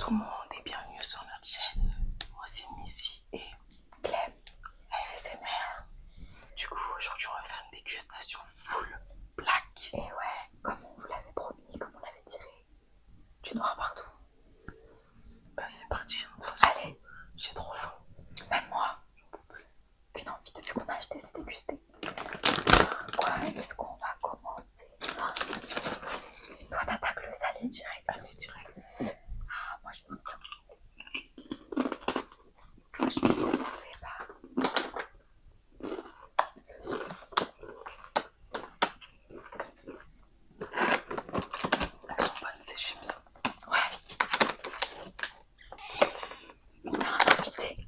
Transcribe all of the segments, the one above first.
tout le monde et bienvenue sur notre chaîne. Moi c'est Missy et Clem ASMR. Du coup aujourd'hui on va faire une dégustation full black. Et ouais, comme on vous l'avait promis, comme on l'avait tiré, du noir partout. Bah c'est parti, de toute façon, allez, j'ai trop faim. Même moi, qu'une envie depuis qu'on a acheté c'est déguster. Quoi, est-ce qu'on va commencer? Toi t'attaques le salé direct. Allez direct. Ah moi j'hésite. Moi je vais commencer par le saucisson. Elles sont bonnes ces chips. Ouais. On a un invité.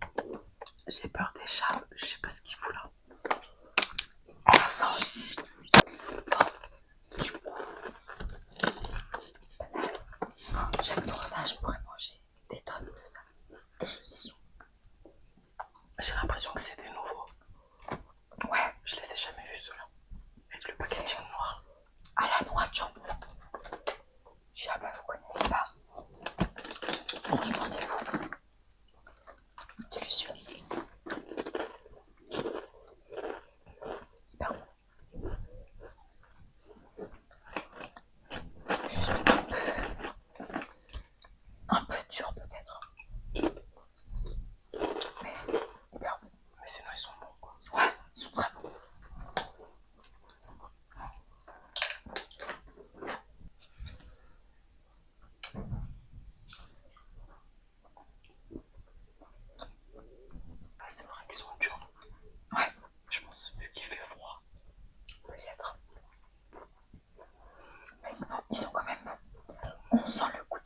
J'ai peur des chats, je sais pas ce qu'il fout là. Elle a faim aussi. Bon, du coup, j'aime trop ça, je pourrais manger des tonnes de ça. Le saucisson. J'ai l'impression que c'est des nouveaux. Ouais, Je les ai jamais vus ceux-là. Avec le packaging noir. à la noix de jambon. Jamais vous connaissez pas. Franchement c'est fou. Délicieux. Hyper bon. Juste un peu dur peut-être. Mais hyper bon. Mais sinon ils sont bons quoi. Ouais, ils sont très bons. Bah c'est vrai qu'ils sont durs. Ouais, Je pense vu qu'il fait froid. peut-être. Mais sinon, ils sont quand même bons. On sent le goût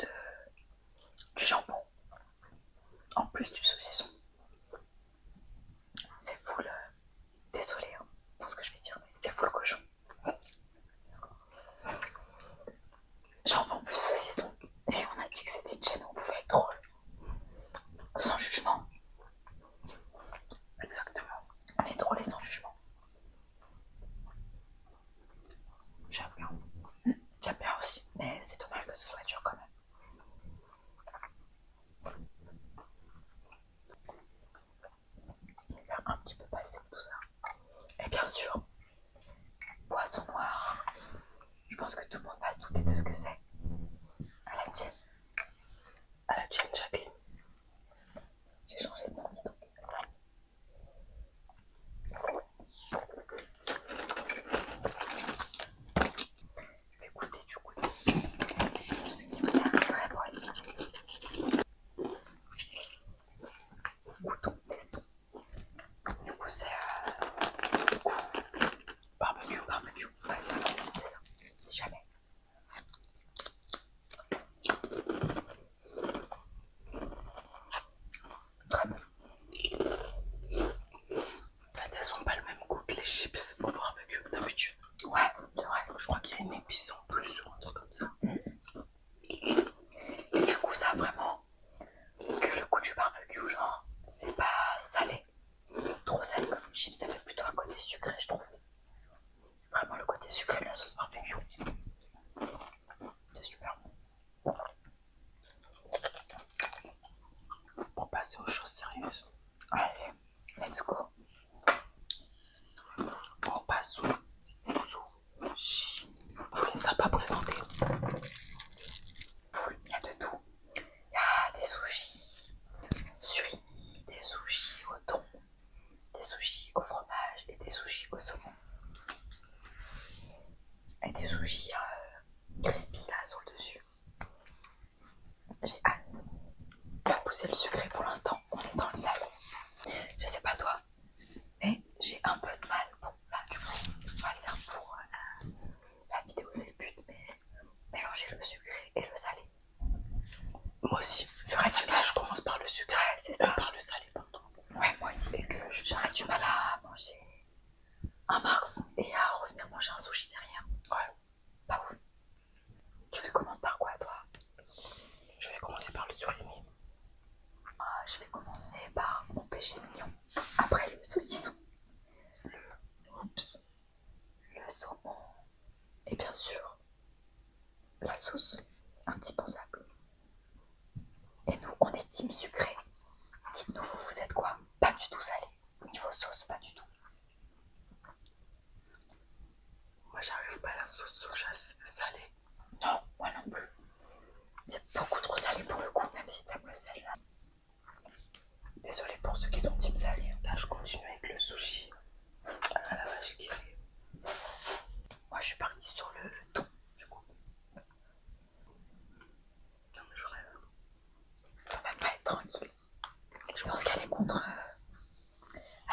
du jambon. En plus du saucisson. C'est full. Désolée hein, pour ce que je vais dire, mais c'est full cochon. Jambon plus saucisson. Et on a dit que c'était une chaîne où on pouvait être drôle. Sans jugement. Exactement. Mais drôle et sans jugement. J'aime bien. J'aime bien aussi, mais c'est dommage que ce soit dur quand même. On va faire un petit peu passer tout ça. Et bien sûr, poisson noir. Je pense que tout le monde va se douter de ce que c'est. À la tienne. À la tienne Jacqueline. J'ai changé de nom, dis donc. Je vais goûter du coup. Chips qui m'a l'air très bonne. Goûtons, testons. Du coup, c'est Barbecue. barbecue. Ouais, c'est ça. Si jamais. Très bon. En fait, elles sont pas le même goût que les chips au barbecue d'habitude. Ouais, c'est vrai. Je crois qu'il y a une épice en plus ou un truc comme ça. Et du coup, ça a vraiment que le goût du barbecue, genre, c'est pas salé. Trop salé comme une chip, ça fait plutôt un côté sucré, je trouve. Vraiment le côté sucré de la sauce barbecue. C'est super bon. Pour passer aux choses sérieuses, Allez, let's go. on passe au sushi. On les a pas présentés. Il y a de tout. Il y a des sushis surimi, des sushis au thon, des sushis au fromage et des sushis au saumon. Et des sushis crispy là sur le dessus. J'ai hâte. On va pousser le sucré pour l'instant, on est dans le salé. Je sais pas toi, mais j'ai un peu de mal. Bon, là du coup, on va le faire pour la vidéo, c'est le but, mais mélanger le sucré et le salé. Moi aussi. C'est vrai, ça, là, je commence par le sucre. Ouais, c'est ça. Par le salé, pardon. Ouais, moi aussi. Et que j'aurais du mal à manger un Mars et à revenir manger un sushi derrière. Ouais. Pas ouf. Tu commences par quoi, toi? Je vais commencer par le surimi. Je vais commencer par mon péché mignon. Après le saucisson. Le saumon. Et bien sûr, la sauce indispensable. Et team sucré. Dites-nous, vous êtes quoi? Pas du tout salé. Niveau sauce, pas du tout. Moi, j'arrive pas à la sauce soja salée. Non, moi non plus. C'est beaucoup trop salé pour le coup, même si t'aimes le sel là. Désolée pour ceux qui sont team salé. Là, je continue avec le sushi à la vache qui rit. Moi, je suis partie sur le thon, du coup. Non, mais je rêve. On va même pas être tranquille. Je pense qu'elle est contre...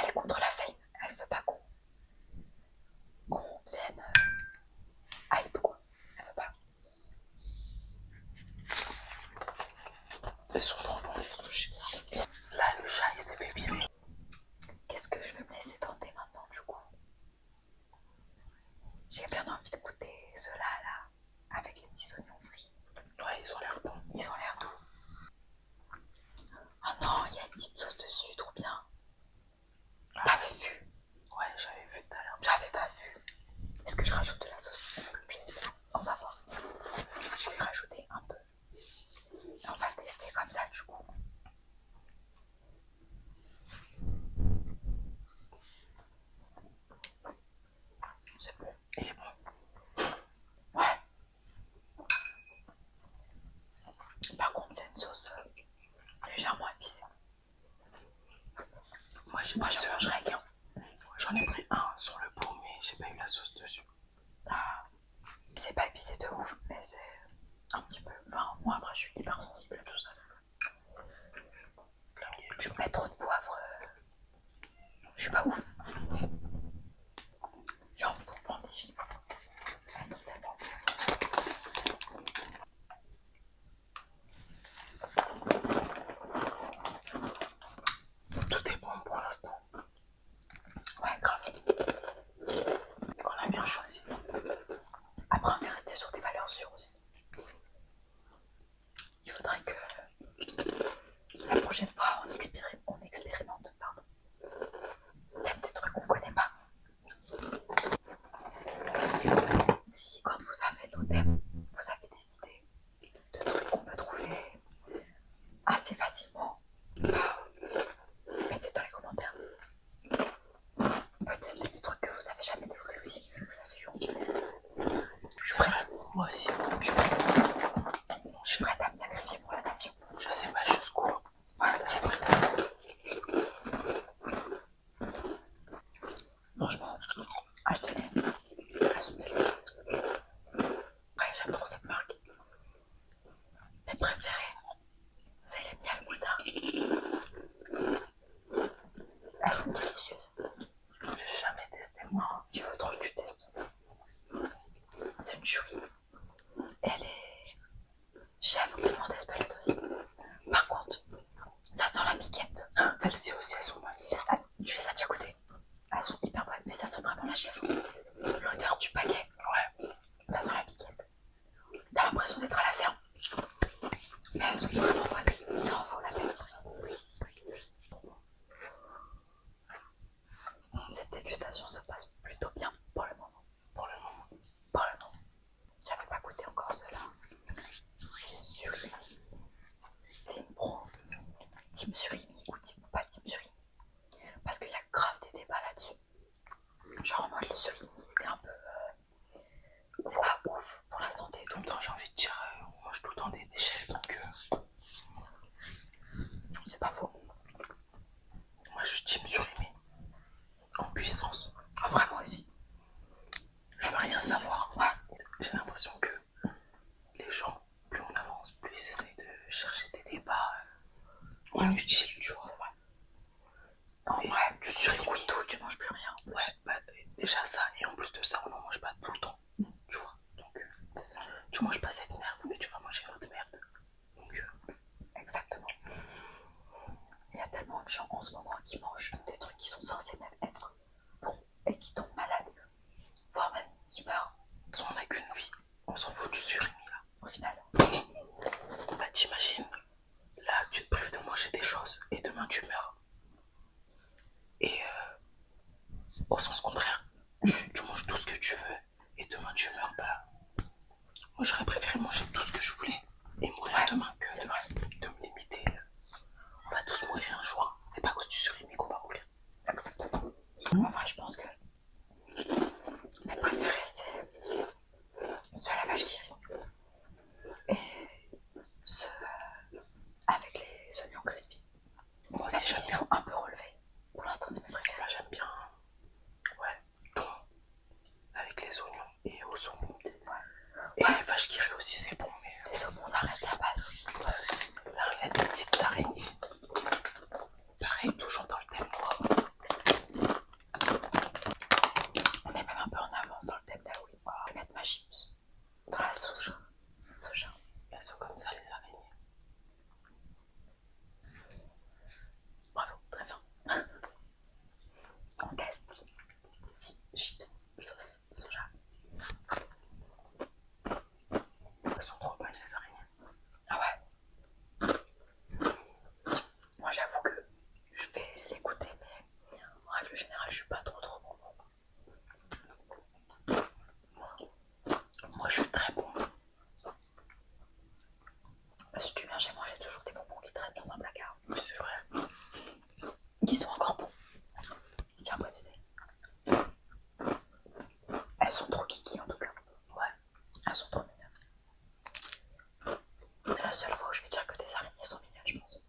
Elle est contre la fame. Elle veut pas qu'on devienne hype, quoi. Elle veut pas. Ils sont trop bons les sushis. Là, le chat, il s'est fait virer. Qu'est-ce que je vais me laisser tenter maintenant, du coup? J'ai bien envie de goûter ceux-là, là, avec les petits oignons frits. Ouais, ils ont l'air bons. Ils ont l'air doux. Oh non, il y a une petite sauce dessus, trop bien. T'avais vu? Ouais, j'avais vu tout à l'heure. J'avais pas vu. Est-ce que je rajoute de la sauce? Je sais pas. On va voir. Je vais rajouter un peu. Et on va tester comme ça, du coup. C'est bon. Il est bon. Ouais. Par contre, c'est une sauce légèrement épicée. Moi, Moi, je mangerais qu'un. J'en ai pris un sur le pot, mais j'ai pas eu la sauce dessus. Ah, c'est pas épicé de ouf, mais c'est un petit peu. Enfin, moi, après, je suis hyper sensible à tout ça. Tu mets trop de poivre. Je suis pas ouf. J'ai envie de reprendre des chips. Elles sont tellement Tout est bon pour l'instant. ouais, grave. On a bien choisi. Après, on est resté sur des valeurs sûres aussi. Il faudrait que la prochaine fois, on expérimente, pardon. Peut-être des trucs qu'on connaît pas. Si, quand vous avez nos thèmes, vous avez des idées de trucs qu'on peut trouver assez facilement, mettez dans les commentaires. On peut tester des trucs que vous avez jamais testés aussi, que vous avez eu envie de tester. Je suis prête. Moi aussi. Je suis prête. Je suis prête à me sacrifier pour la nation. Je sais pas jusqu'où. Ouais, Je suis prête. franchement, achetez-les. Elles sont délicieuses. Ouais, j'aime trop cette marque. Mes préférées, c'est les miel moutard. Elles sont délicieuses. J'ai jamais testé moi. Il faut trop que tu testes. C'est une chouille. Elle est chèvre, piment d'Espelette aussi. Par contre, ça sent la miquette. Celles-ci aussi, elles sont bonnes. Ah, tu les as déjà goûtées? Elles sont hyper bonnes, mais ça sent vraiment la chèvre. L'odeur du paquet, Ouais. ça sent la miquette. T'as l'impression d'être à la ferme. Mais elles sont vraiment bonnes. Ça en vaut la peine. Cette dégustation se passe plutôt bien pour le moment. Pour le moment. Pour le moment. J'avais pas goûté encore cela. Surimi. T'es une pro. Team surimi ou pas team surimi. Parce qu'il y a grave des débats là-dessus. Genre en mode le surimi, c'est un peu... c'est pas ouf pour la santé et En tout. même temps, j'ai envie de dire, on mange tout le temps des déchets, donc C'est pas faux. moi je suis team surimi. En puissance. Ah, vraiment aussi. Je veux rien savoir. Ouais. J'ai l'impression que les gens, plus on avance, plus ils essayent de chercher des débats inutiles, tu vois. C'est vrai. En Et vrai, tu si tu surimi. goûtes tout, tu manges plus rien. Ouais, bah déjà ça, et en plus de ça, on n'en mange pas tout le temps, tu vois. Donc C'est ça. tu manges pas cette merde, mais tu vas manger l'autre merde. Donc Exactement. Il y a tellement de gens en ce moment qui mangent des trucs qui sont censés même être bons et qui tombent malades, voire même qui meurent on n'a qu'une vie, on s'en fout du surimi là. au final. Bah t'imagines, là tu te prives de manger des choses et demain tu meurs. Et au sens contraire, tu manges tout ce que tu veux et demain tu meurs. Bah moi j'aurais préféré manger tout ce que je voulais et mourir demain que C'est vrai. de me limiter Oui, c'est vrai. Qui sont encore bons. Je tiens à préciser. Elles sont trop kiki en tout cas. Ouais, elles sont trop mignonnes. C'est la seule fois où je vais dire que des araignées sont mignonnes, je pense.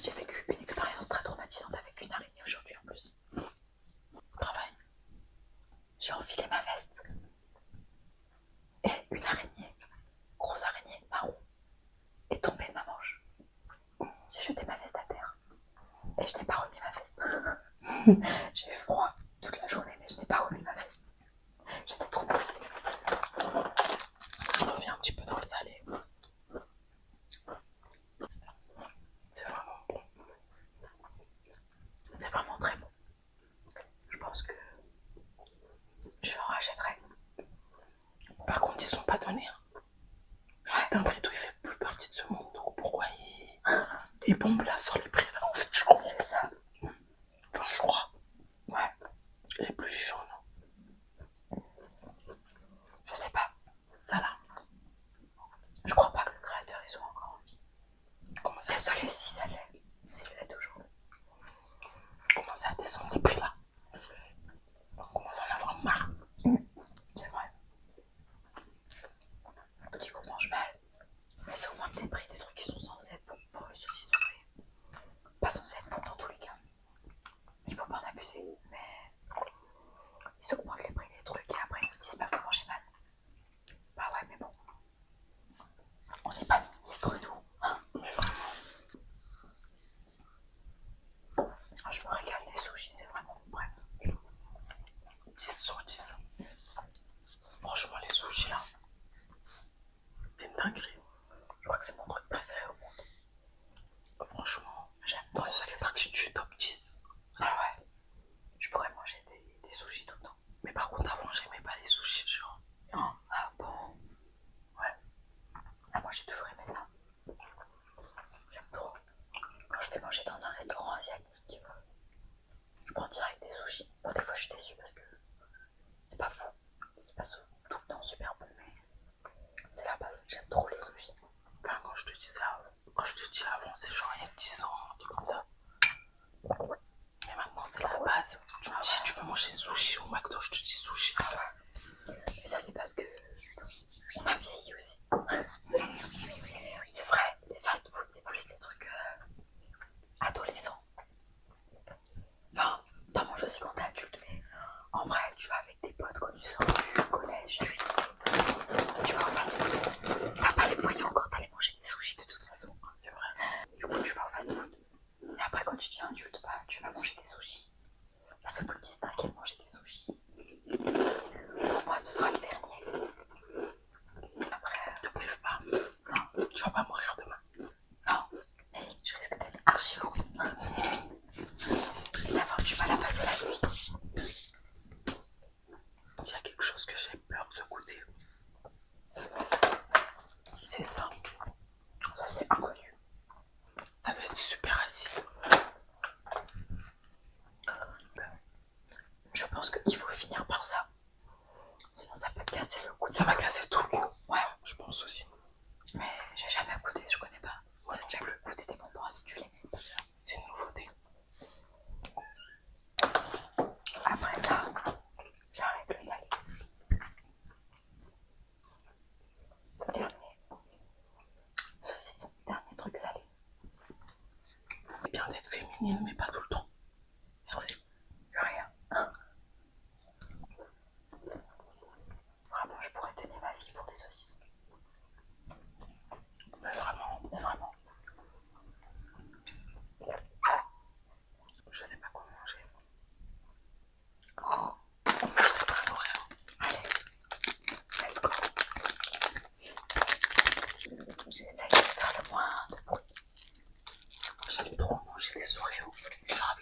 J'ai vécu une expérience très traumatisante avec une araignée aujourd'hui en plus. Au travail. J'ai enfilé ma veste. Et une araignée, grosse araignée marron, est tombée de ma manche. J'ai jeté ma veste à terre. Et je n'ai pas remis ma veste. J'ai eu froid toute la journée, mais je n'ai pas remis ma veste. J'étais trop blessée. Je reviens un petit peu dans le salé. C'est vraiment bon. C'est vraiment très bon. Je pense que je en rachèterai. Par contre, ils sont pas donnés. Hein. Juste un prix, il fait plus partie de ce monde. Donc pourquoi il bombe là sur les prix là en fait, je crois. C'est ça. Enfin, je crois. Ouais. Les plus vivants, non. Je sais pas. Ça là. Je crois pas que le créateur ils sont encore en vie. Comment ça Désolé si ça l'est. S'il l'est toujours. Commencer à descendre les prix là. Parce que on commence à en avoir marre. C'est vrai. On dit qu'on mange mal. Mais c'est au moins que les prix des trucs qui sont censés être bons pour eux, ceux-ci sont pas censés être bons dans tous les cas. Il faut pas en abuser. Mais ils augmentent les prix des trucs et après ils nous disent bah vous mangez mal. Bah ouais mais bon. On n'est pas ministre nous. Hein. Mais vraiment. Ah, je me régale les sushis, c'est vraiment bref. 10 sur 10. Franchement, les sushis là, c'est une dinguerie. Je crois que c'est mon truc préféré au monde. Franchement, J'aime moi trop. ça fait partie du top 10. Ah ouais. Je pourrais manger des sushis tout le temps. Mais par contre, avant, j'aimais pas les sushis, genre. Oh, ah bon. Ouais. Ah moi j'ai toujours aimé ça. J'aime trop. Quand je vais manger dans un restaurant asiatique, je prends direct des sushis. Bon des fois je suis déçue parce que c'est pas fou. C'est pas tout le temps super bon mais c'est la base. J'aime trop les sushis. Enfin, quand je te dis avant, c'est genre il y a 10 ans, un truc comme ça. Mais maintenant, c'est la base. Tu me dis, si tu veux manger sushi au McDo, je te dis sushi. Mais ça c'est parce que on a vieilli aussi. C'est vrai, les fast-food c'est plus les trucs adolescents. Enfin, t'en manges aussi quand t'es adulte, mais en vrai, tu vas avec tes potes quand tu sors du collège, du lycée, tu vas au fast-food. T'as pas les moyens encore d'aller manger des sushis de toute façon. C'est vrai. Du coup, tu vas au fast-food. Et après, quand tu deviens adulte, bah, tu vas manger des sushis. Ça fait plus distinguer de manger des sushis. Pour moi, ce sera le dernier. Après, Te prive pas. Non, tu vas pas mourir demain. non, mais je risque d'être archi lourde. D'abord, tu vas la passer la nuit. Il y a quelque chose que j'ai peur de goûter. C'est ça. Ça, c'est inconnu. Ça va être super acide. Je pense qu'il faut finir par ça. Sinon, ça peut te casser le goût. Ça va casser tout le goût. Ouais, Je pense aussi. mais j'ai jamais goûté, je connais pas. Moi J'ai non jamais plus. goûté des bonbons acidulés. Pas sûr. C'est une nouveauté. Après ça, j'arrête le salé. Dernier truc salé. C'est bien d'être féminine, mais pas tout le temps. Merci. Rien. Vraiment, je pourrais donner ma vie pour des saucissons. Mais vraiment, Mais vraiment. je sais pas quoi manger. Oh, On mange les bras d'Oreo. allez. Let's go. J'essaye de faire le moins de bruit. J'aime trop manger les Oreos. Genre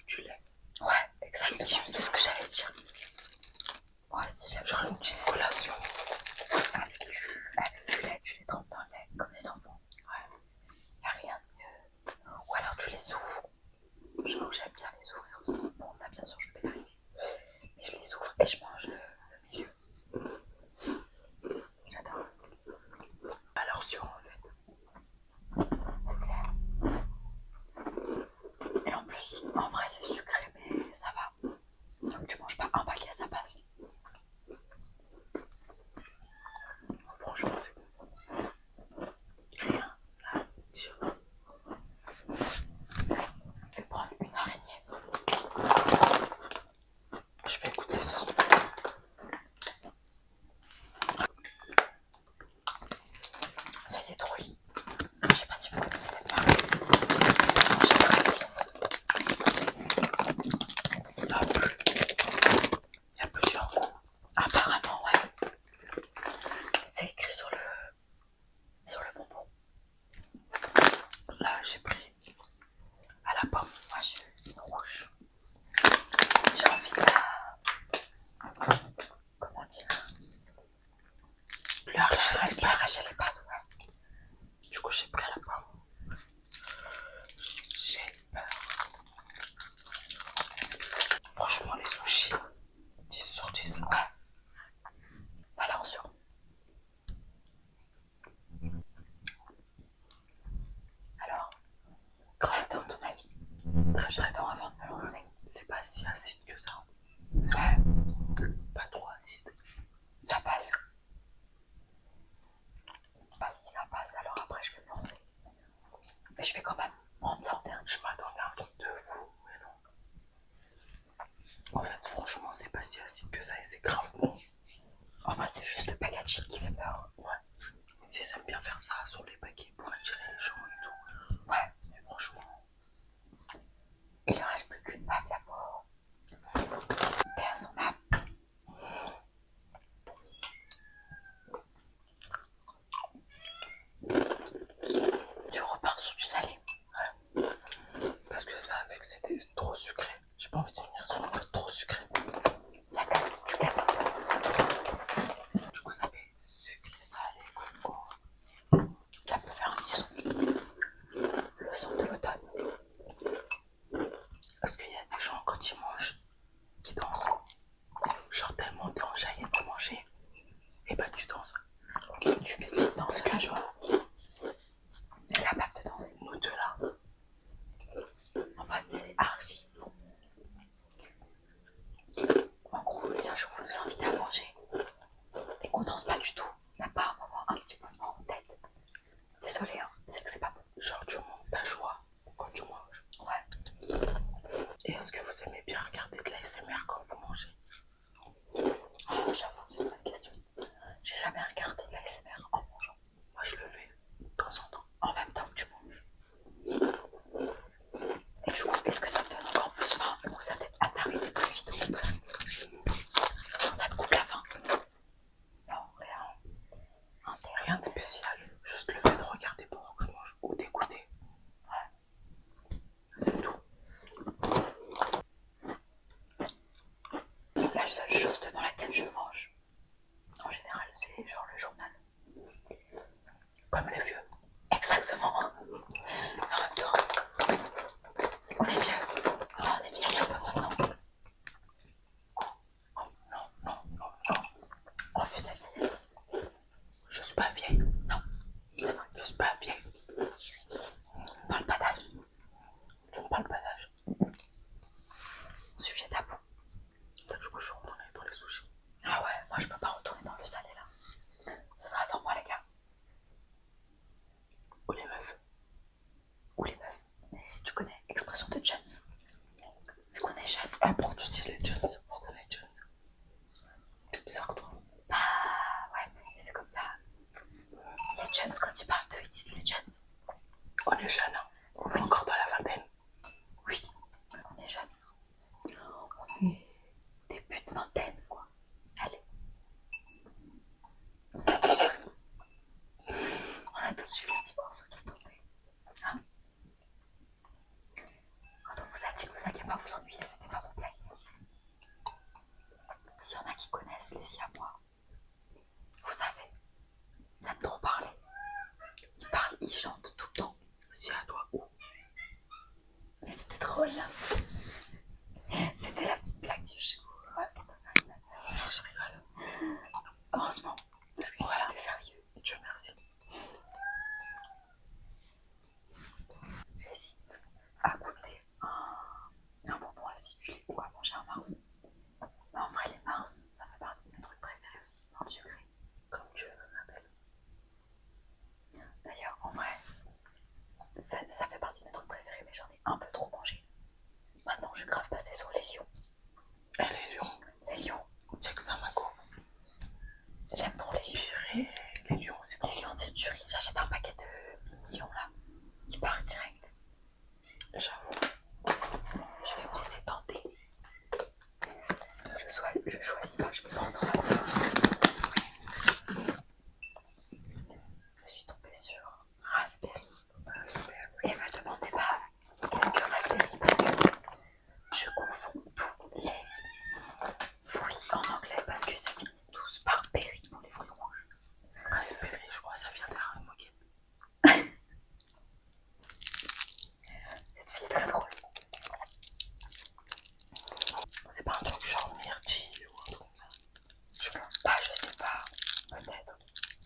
acide que ça. Ouais, Pas trop acide. ça passe. Bah si ça passe, alors après je vais me lancer. Mais je vais quand même prendre ça en dernier. Je m'attendais à un truc de fou, mais non. En fait, franchement, c'est pas si acide que ça et c'est grave bon. En vrai, c'est juste le packaging qui fait peur. Ouais. Ils aiment bien faire ça sur les paquets pour attirer les gens et tout. Ouais. Mais franchement. Il ne reste plus qu'une bague là pour perdre son âme. Tu repars sur du salé. Ouais. Parce que ça, avec c'était trop sucré. J'ai pas envie de finir sur un truc trop sucré. Ça casse, tu casses un peu. Du coup, ça fait sucré salé. Oh. Ça peut faire un petit son. Le son de l'automne. Parce qu'il y a des gens, quand ils mangent, qui dansent. Genre tellement t'es enjaillé de manger. Et bah tu danses. Ok, tu fais une petite danse là, genre. T'es capable de danser. Nous deux là. En fait, c'est archi bon. En gros, si un jour vous nous invitez à manger et qu'on danse pas du tout, il n'y a pas un moment, un petit mouvement en tête. Désolé, hein, c'est que c'est pas bon. Genre tu montes ta joie quand tu manges. Ouais. Et est-ce que vous aimez bien regarder de la SMR quand vous mangez? Ah, j'avoue, c'est une bonne question. J'ai jamais regardé la l'ASMR en mangeant. Moi je le fais de temps en temps. En même temps que tu manges. Et du coup, est-ce que ça te donne encore plus faim ou ça t'aide à t'arrêter plus vite au contraire? Genre ça te coupe la faim? Non, rien. Rien de spécial. Juste le fait de regarder pendant que je mange ou d'écouter. Ouais. C'est tout. La seule chose devant laquelle je mange, en général, c'est genre le journal. Comme les vieux. Exactement. En même temps, on est vieux. Alors on est vieilli un peu maintenant. Non, non, non, non. On refuse la vieillesse. Je suis pas vieille. Non, c'est vrai. Je suis pas vieille. On parle pas d'âge. Je ne parle pas d'âge. Sujet tabou. Là, du coup, je suis retournée dans les sushis. Ah ouais, moi je peux pas retourner dans le salé là. Ce sera sans moi les gars. Ou les meufs. Ou les meufs. Tu connais l'expression de Jones? Vu qu'on est jeune. Ah, pour tu dis les Jones. On connaît Jones. C'est bizarre, toi. Bah ouais, c'est comme ça. Les Jones, quand ils parlent d'eux, ils disent les Jones. On est jeune, hein. On est encore dans la vingtaine. Oui, on est jeune. On est début de vingtaine, quoi. Allez. On a tous eu le petit morceau qui est tombé. Hein? Quand on vous a dit que vous alliez pas vous ennuyer, c'était pas mon blague. S'il y en a qui connaissent les siamois, vous savez, ça aime trop parler. Ils parlent, ils chantent tout le temps. Si à toi où? Mais c'était drôle là. C'était la petite blague du jour. Ouais. Non, je rigole. Heureusement, parce que Voilà. c'était sérieux. Dieu merci. J'hésite à goûter un bonbon acidulé ou à manger un Mars. Mais en vrai, les Mars, ça fait partie de mes trucs préférés aussi, dans le sucré. Comme Dieu m'appelle. D'ailleurs, en vrai, ça fait partie de mes trucs préférés, mais j'en ai un peu trop mangé. Maintenant, je suis grave passée sur les lions. Elle est lion. Les lions, Check ça, ma go. j'aime trop les lions. Purée. Les lions, c'est trop. Les lions, c'est une tuerie. J'achète un paquet de mini-lions là, qui part direct. J'avoue. Je vais me laisser tenter. Je choisis pas, je vais prendre un hasard. Je suis tombée sur raspberry. Et me demandez pas qu'est-ce que raspberry, parce que je confonds tous les fruits en anglais parce qu'ils se finissent tous par berry pour les fruits rouges. Raspberry, je crois que ça vient des Rasmoquettes. Cette fille est très drôle. C'est pas un truc genre myrtille ou un truc comme ça. Bah, je sais pas, peut-être.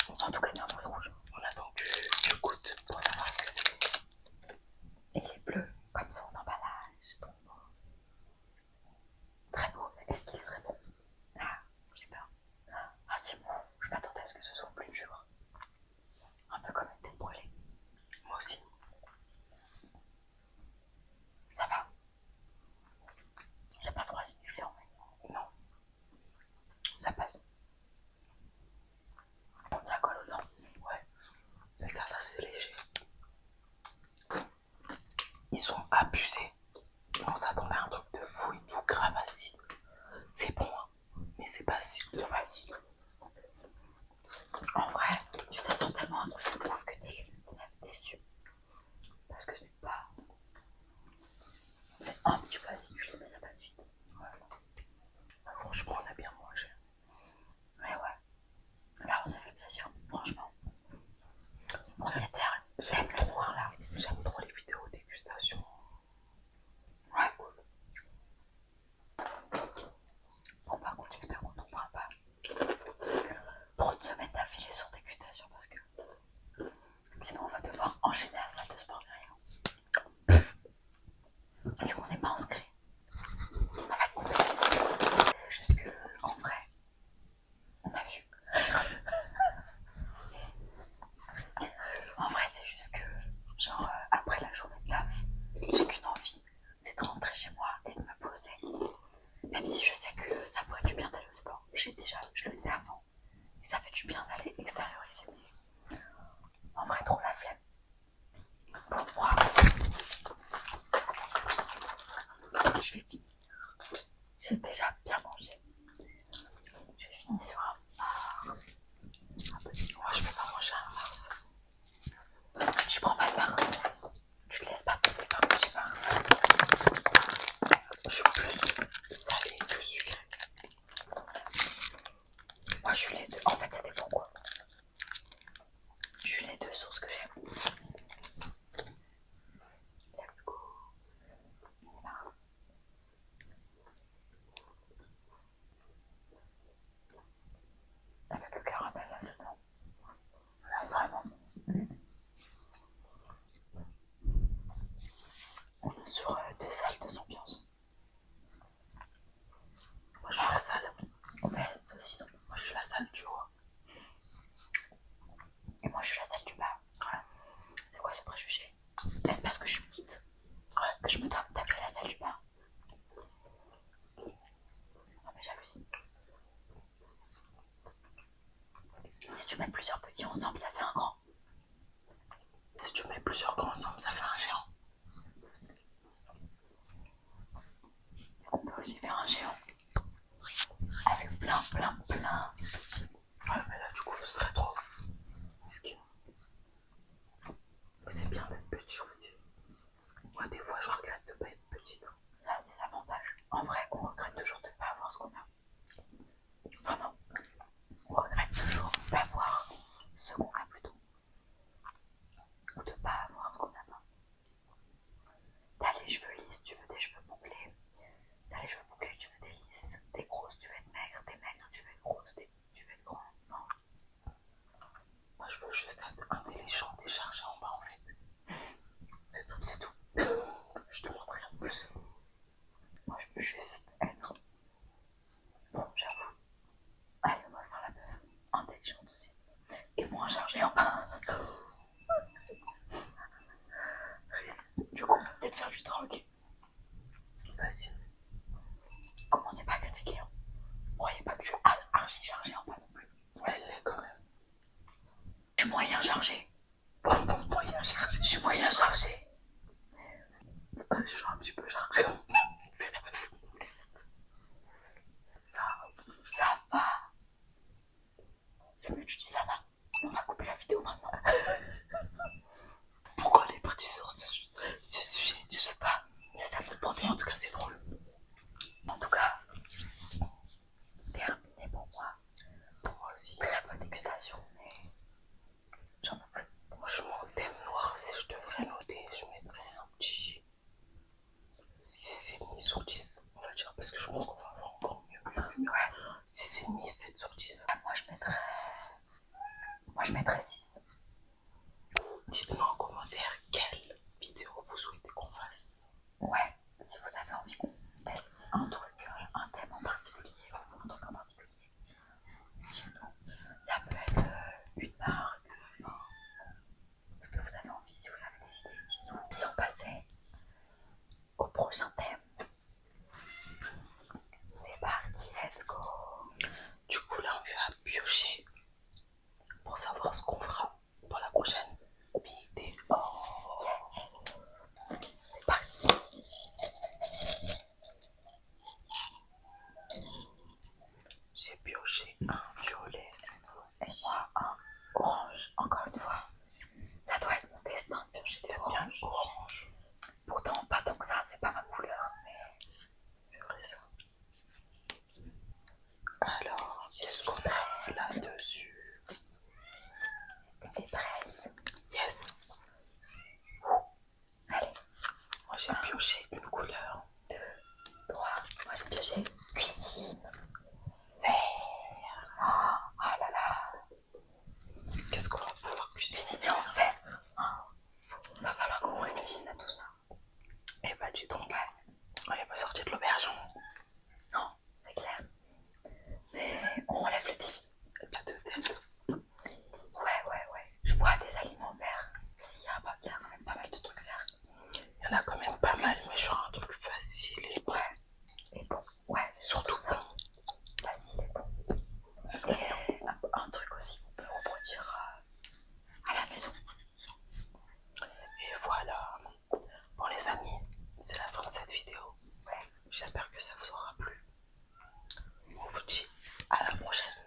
En tout cas, c'est un fruit rouge. On attend que tu goûtes pour savoir ce que c'est. Et il est bleu, comme son emballage. Trop beau. ils ont abusé. On s'attendait à un truc de fou et tout, grave acide. C'est bon, hein, mais c'est pas acide de acide. En vrai, tu t'attends tellement à un truc de ouf que t'es même déçu. Parce que c'est pas... C'est un petit peu acide, mais ça pas de suite. Voilà. Franchement, on a bien mangé. Mais ouais. Là, on s'est fait plaisir, franchement. Premier terme, j'aime le voir là. J'aime trop les vidéos dégustation. Ouais, cool. Bon, par contre, j'espère qu'on tombera pas pour une semaine d'affilée sur dégustation parce que sinon, on va devoir enchaîner la salle de sport derrière. Vu qu'on n'est pas inscrit, ça va être compliqué. Juste que, en vrai, on a vu. En vrai, c'est juste que, genre, après la journée de taf, j'ai qu'une envie, c'est de rentrer chez moi et de me poser. Même si je sais que ça pourrait du bien d'aller au sport. Je le faisais avant. Et ça fait du bien d'aller extérioriser. Mais en vrai, trop la flemme. Pour moi, je vais finir. J'ai déjà bien mangé. Je vais finir sur un Mars. Moi, je peux pas manger un Mars. Tu prends pas de Mars. Tu te laisses pas tomber par petit Mars. Je suis plus salé que sucré. Moi, je suis les deux. En fait, ça dépend quoi. Je suis les deux sur ce que j'aime. Let's go. Mars. Avec le caramel là-dedans. Là, vraiment. On est sur 2 salles, 2 ambiances. Moi, je suis la salle. On met saucisson. Moi, je suis la salle du haut. Et moi, je suis la salle du bas. Ouais. C'est quoi ce préjugé? Est-ce parce que je suis petite que je me dois me taper la salle du bas? Non, mais j'hallucine. Si tu mets plusieurs petits ensemble, ça fait un grand. Si tu mets plusieurs grands ensemble, ça fait un géant. On peut aussi faire un géant. Avec plein. Ouais, mais là, du coup, ce serait trop risqué. Mais c'est bien d'être petit aussi. Moi, des fois, je regrette de pas être petite. Ça a ses avantages. En vrai, on regrette toujours de ne pas avoir ce qu'on a. Vraiment. On regrette toujours d'avoir ce qu'on a plutôt. Ou de ne pas avoir ce qu'on n'a pas. T'as les cheveux lisses, tu veux des cheveux bouclés. T'as les cheveux bouclés, tu veux des lisses. Des grosses, tu veux être maigre. Des maigres, tu veux être grosse. Des petits, tu veux être grand. Enfin, Moi, je veux juste être intelligent, déchargé en bas, en fait. C'est tout. Je demande rien de plus. moi, je veux juste être... Bon, j'avoue. Allez, on va faire la meuf intelligente aussi. Et moins chargée en bas. Du coup, peut-être faire du drogue. Vas-y. Commencez pas à critiquer. Hein. Croyez pas que je suis archi chargée en bas non plus. Ouais, elle l'est quand même. Je suis moyen chargé. Moyen chargé. Je suis moyen chargé. Je suis un petit peu chargé. C'est la meuf. Ça va. C'est mieux que tu dis ça va. On va couper la vidéo maintenant. Pourquoi elle est partie sur ce sujet? Je sais pas. C'est ça notre problème. En tout cas, c'est drôle. En tout cas, terminé pour moi. Pour moi aussi. Très bonne dégustation, mais j'en peux plus. Franchement, thème noir, si je devrais noter, je mettrais un petit 6,5 sur 10, on va dire, parce que je pense qu'on va avoir encore mieux. Ouais. 6,5, 7 sur 10. Moi, je mettrais 6. pioché une couleur. 2, 3. Moi j'ai pioché cuisine. Vert. Oh là là. Qu'est-ce qu'on va pouvoir cuisiner? Cuisiner en vert. Va falloir qu'on réfléchisse à tout ça. Eh bah dis donc, on n'est pas sorti de l'auberge. Non, c'est clair. Mais on relève le défi. T'as deux têtes. Ouais. Je vois des aliments verts. S'il y a quand même pas mal de trucs verts. Il y en a quand même pas mal, mais genre un truc facile et bon. Ouais. Et bon, ouais, c'est surtout ça. Bon. Facile et bon. Ce serait bien. Et un truc aussi qu'on peut reproduire à la maison. Et voilà. Bon les amis, c'est la fin de cette vidéo. Ouais. J'espère que ça vous aura plu. On vous dit à la prochaine.